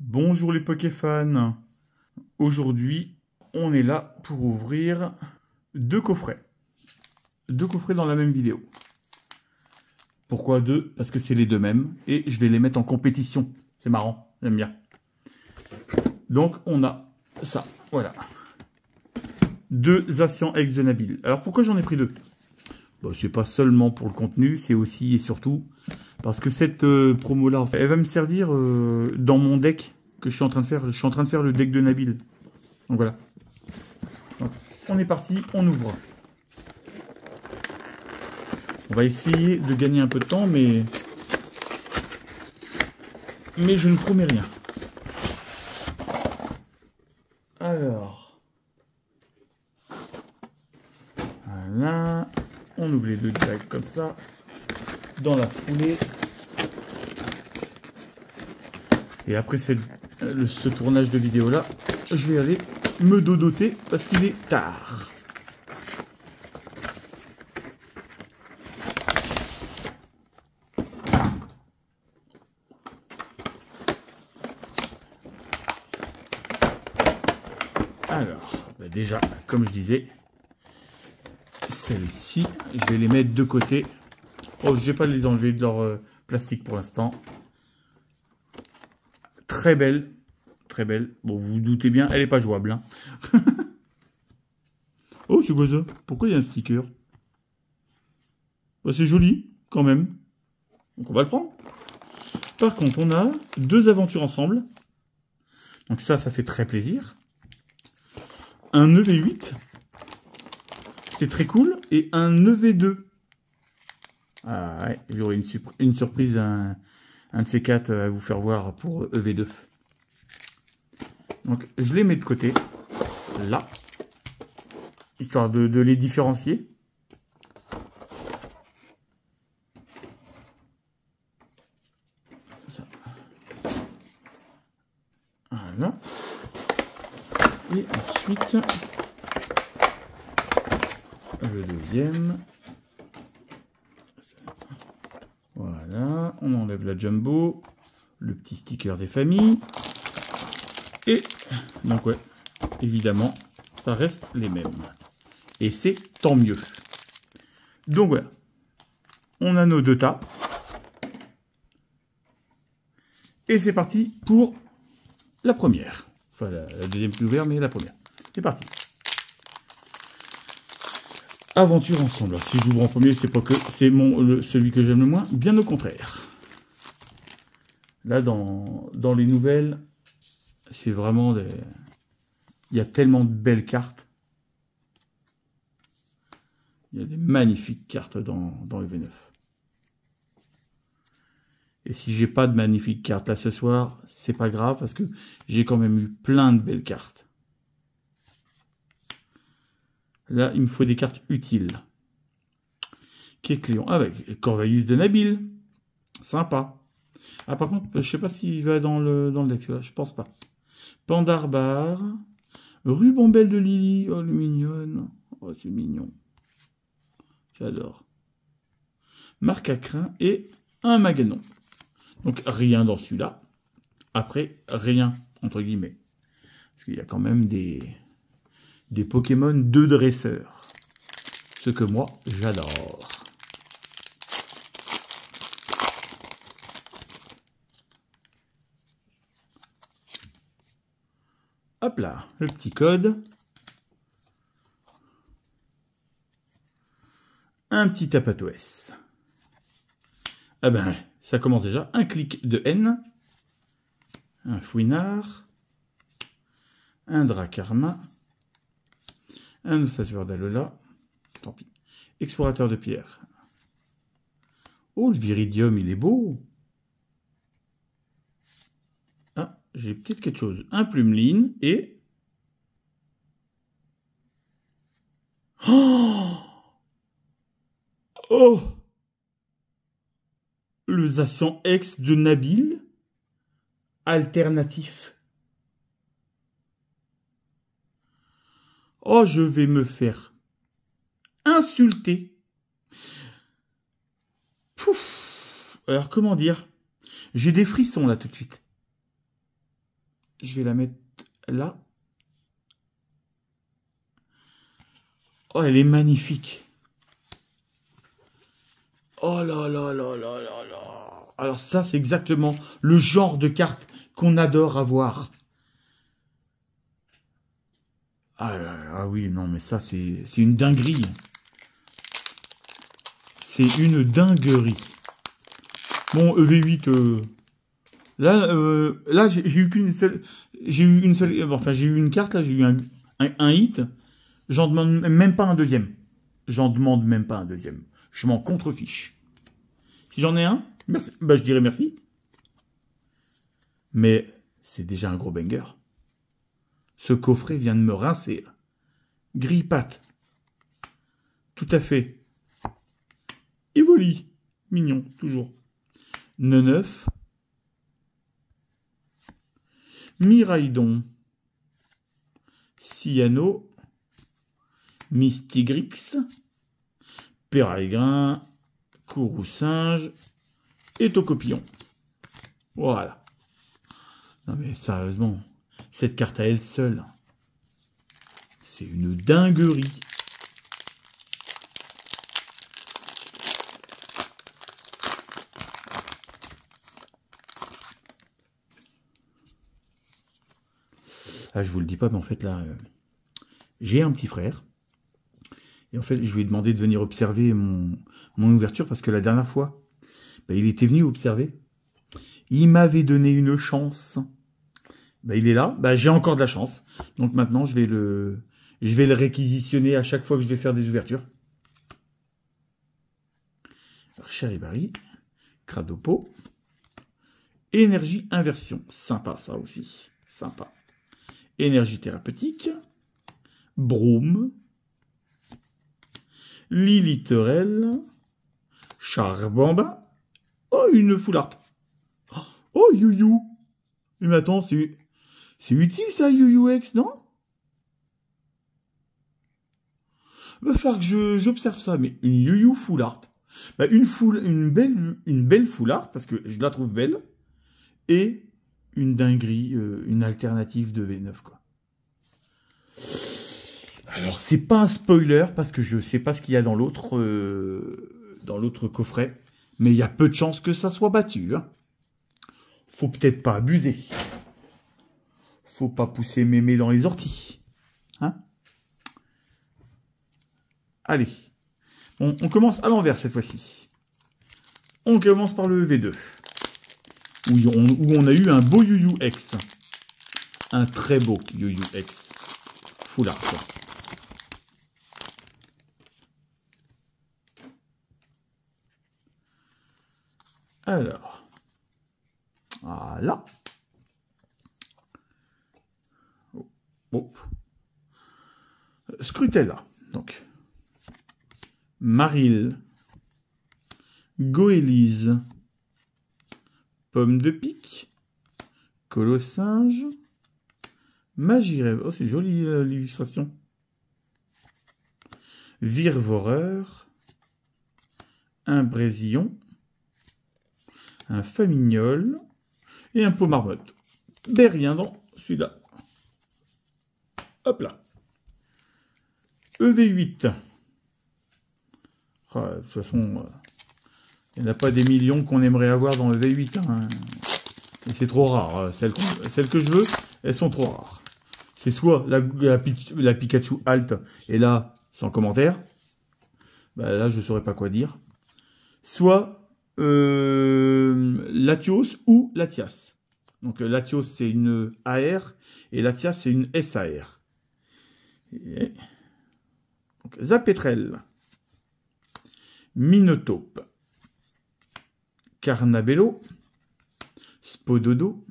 Bonjour les Pokéfans. Aujourd'hui, on est là pour ouvrir deux coffrets. Deux coffrets dans la même vidéo. Pourquoi deux? Parce que c'est les deux mêmes et je vais les mettre en compétition. C'est marrant, j'aime bien. Donc on a ça, voilà. Deux Zacian X de Nabil. Alors pourquoi j'en ai pris deux? Bon, c'est pas seulement pour le contenu, c'est aussi et surtout parce que cette promo-là, elle va me servir dans mon deck que je suis en train de faire. Je suis en train de faire le deck de Nabil. Donc voilà. Donc, on est parti, on ouvre. On va essayer de gagner un peu de temps, mais je ne promets rien. Alors, voilà. On ouvre les deux directs comme ça, dans la foulée. Et après ce tournage de vidéo là, je vais aller me dodoter parce qu'il est tard. Alors, bah déjà, comme je disais, celles-ci, je vais les mettre de côté. Oh, je vais pas les enlever de leur plastique pour l'instant. Très belle. Très belle. Bon, vous vous doutez bien, elle n'est pas jouable. Hein. Oh, c'est quoi ça? Pourquoi il y a un sticker? Bah, c'est joli, quand même. Donc on va le prendre. Par contre, on a deux aventures ensemble. Donc ça fait très plaisir. Un EV8. C'est très cool. Et un EV2. Ah ouais, j'aurai une surprise, un de ces quatre à vous faire voir pour EV2. Donc je les mets de côté. Là. Histoire de les différencier. Ça. Voilà. Et ensuite, le deuxième. Voilà, on enlève la jumbo, le petit sticker des familles. Et donc ouais, évidemment, ça reste les mêmes. Et c'est tant mieux. Donc voilà, on a nos deux tas. Et c'est parti pour la première. Enfin, la deuxième plus ouverte, mais la première. C'est parti. Aventure ensemble. Alors, si j'ouvre en premier, c'est pas que c'est celui que j'aime le moins. Bien au contraire. Là, dans les nouvelles, c'est vraiment des... Il y a tellement de belles cartes. Il y a des magnifiques cartes dans EV9. Et si j'ai pas de magnifiques cartes là ce soir, c'est pas grave parce que j'ai quand même eu plein de belles cartes. Là, il me faut des cartes utiles. Kécléon avec Corvallis de Nabil. Sympa. Ah, par contre, je sais pas s'il va dans le deck. Je pense pas. Pandarbar. Rubambelle de Lily. Oh, le mignonne. Oh, c'est mignon. J'adore. Marc à crin et un Maganon. Donc, rien dans celui-là. Après, rien, entre guillemets. Parce qu'il y a quand même des Pokémon de dresseurs. Ce que moi, j'adore. Hop là, le petit code. Un petit Tapatouès. Ah ben, ça commence déjà. Un clic de N. Un Fouinard. Un Dracarma. Un Ossature d'Alola. Tant pis. Explorateur de pierre. Oh, le Viridium, il est beau. Ah, j'ai peut-être quelque chose. Un Plumeline et... Oh, oh, le Zacian X de Nabil. Alternatif. Oh, je vais me faire insulter. Pouf. Alors, comment dire? J'ai des frissons là tout de suite. Je vais la mettre là. Oh, elle est magnifique. Oh là là là là là là. Alors ça, c'est exactement le genre de carte qu'on adore avoir. Ah oui, non, mais ça, c'est une dinguerie. C'est une dinguerie. Bon, EV8... Là, j'ai eu qu'une seule... J'ai eu une seule... Enfin, j'ai eu une carte, là, j'ai eu un hit. J'en demande même pas un deuxième. J'en demande même pas un deuxième. Je m'en contrefiche. Si j'en ai un, merci. Bah, je dirais merci. Mais c'est déjà un gros banger. Ce coffret vient de me rincer. Gris-pâte. Tout à fait. Evoli. Mignon, toujours. Neuf. Miraidon. Cyano. Mystigrix. Pérégrin. Courroux-singe. Et Tocopillon. Voilà. Non mais sérieusement, cette carte à elle seule, c'est une dinguerie. Ah, je vous le dis pas, mais en fait là, j'ai un petit frère. Et en fait, je lui ai demandé de venir observer mon ouverture parce que la dernière fois, bah, il était venu observer. Il m'avait donné une chance. Bah, il est là. Bah, j'ai encore de la chance. Donc maintenant, je vais le réquisitionner à chaque fois que je vais faire des ouvertures. Alors, Charivari, Cradopo, énergie inversion. Sympa ça aussi. Sympa. Énergie thérapeutique. Broom. Liliterelle. Charbamba. Oh, une Foulard. Oh, You-You. Mais attends, c'est utile ça, You-You-X, non? Va falloir que j'observe ça, mais une You-You Foulard. Bah, une belle Foulard, parce que je la trouve belle, et une dinguerie, une alternative de V9, quoi. Alors, c'est pas un spoiler, parce que je sais pas ce qu'il y a dans l'autre coffret, mais il y a peu de chances que ça soit battu, hein. Faut peut-être pas abuser. Faut pas pousser mémé dans les orties. Hein? Allez. On commence à l'envers cette fois-ci. On commence par le V2. Où on a eu un beau You-You-X. Un très beau You-You-X. Foulard, quoi. Alors. Voilà. Oh. Scrutella, donc. Maril. Goélise. Pomme de pique. Colossinge. Magirève. Oh, c'est joli l'illustration. Virevoreur. Un Brésillon. Un Famignol. Et un pot marmotte. Mais rien dans celui-là. Hop là. EV8. Ah, de toute façon, il n'y en a pas des millions qu'on aimerait avoir dans EV8. Hein. Et c'est trop rare. Celles que je veux, elles sont trop rares. C'est soit la Pikachu Alt, et là, sans commentaire. Bah, là, je ne saurais pas quoi dire. Soit Latios ou Latias. Donc Latios, c'est une AR, et Latias, c'est une SAR. Et... donc, Zapetrel, Minotaube, Carnabello, Spododo,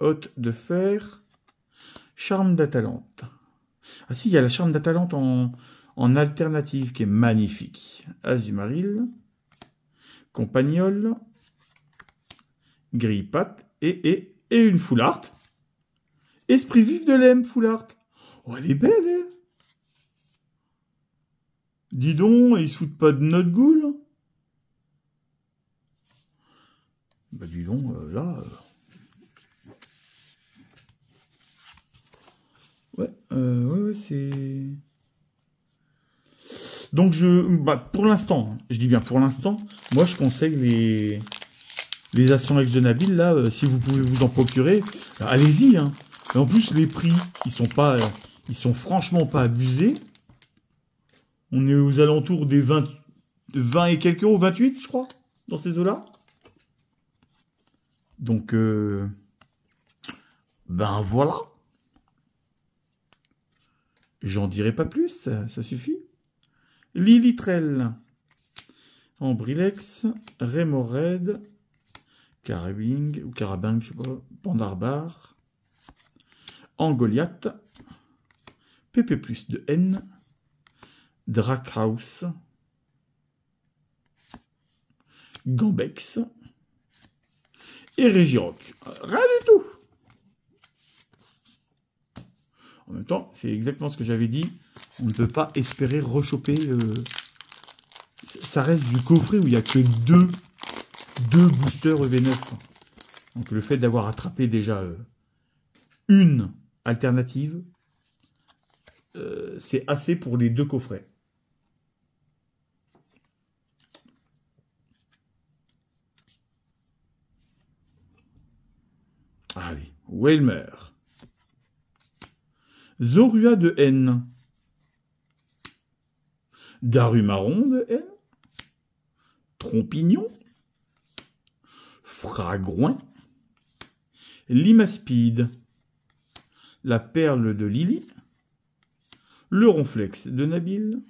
Hôte de Fer, Charme d'Atalante. Ah si, il y a la Charme d'Atalante en alternative qui est magnifique. Azumaril, Compagnol, Gris-Pâte et une Foulard. Esprit vif de l'M, Foulard. Oh, elle est belle, hein. Dis donc, ils se foutent pas de notre goule. Bah dis donc, là... Ouais, ouais, c'est... Donc, pour l'instant, hein, je dis bien pour l'instant, moi, je conseille les Astronix de Nabil, là, si vous pouvez vous en procurer, allez-y, hein. Et en plus, les prix, ils sont franchement pas abusés. On est aux alentours des 20 et quelques euros, 28, je crois, dans ces eaux-là. Donc, ben voilà. J'en dirai pas plus, ça suffit. Lilitrel, Ambrilex, Remored, Carabing, ou Carabing, je sais pas, Pandarbar, Angoliath, PP+, de N, Drakhaus, Gambex et Regirock. Rien du tout. En même temps, c'est exactement ce que j'avais dit. On ne peut pas espérer rechoper. Ça reste du coffret où il n'y a que deux boosters EV9. Donc le fait d'avoir attrapé déjà une alternative, c'est assez pour les 2 coffrets. Allez, Whelmer. Zorua de N. Darumaron de N. Trompignon. Fragroin. Limaspide. La perle de Lily. Le ronflex de Nabil.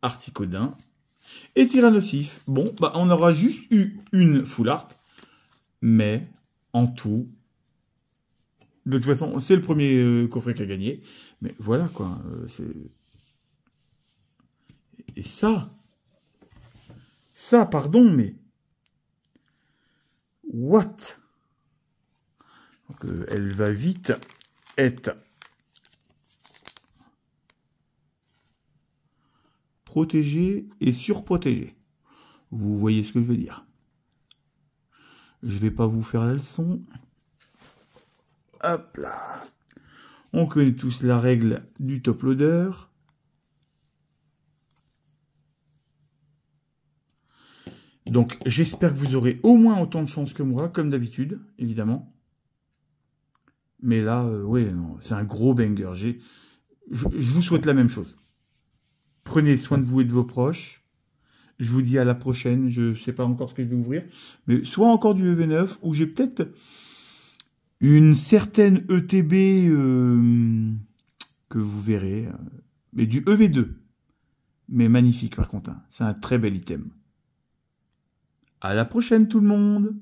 Articodin. Et Tyrannosif. Bon, bah on aura juste eu une full art. Mais, en tout... De toute façon, c'est le premier coffret qui a gagné. Mais voilà, quoi. Et ça, pardon, mais... What? Donc, elle va vite être protégée et surprotégée. Vous voyez ce que je veux dire. Je vais pas vous faire la leçon. Hop là. On connaît tous la règle du top loader. Donc, j'espère que vous aurez au moins autant de chance que moi, comme d'habitude, évidemment. Mais là, ouais, c'est un gros banger. Je vous souhaite la même chose. Prenez soin de vous et de vos proches. Je vous dis à la prochaine. Je ne sais pas encore ce que je vais ouvrir. Mais soit encore du EV9, ou j'ai peut-être une certaine ETB que vous verrez. Mais du EV2. Mais magnifique par contre. Hein. C'est un très bel item. À la prochaine tout le monde!